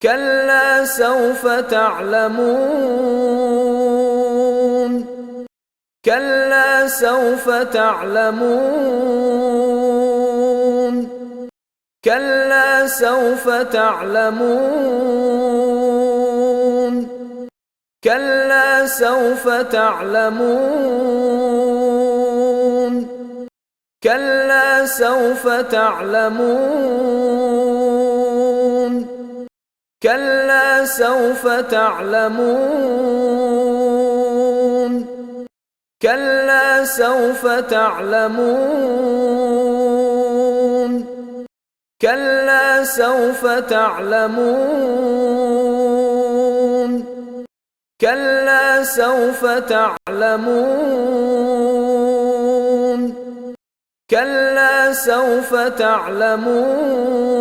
كلا سوف تعلمون كلا سوف تعلمون كلا سوف تعلمون كلا سوف تعلمون كلا سوف تعلمون كلا سوف تعلمون كلا سوف تعلمون كلا سوف تعلمون كلا سوف تعلمون كلا سوف تعلمون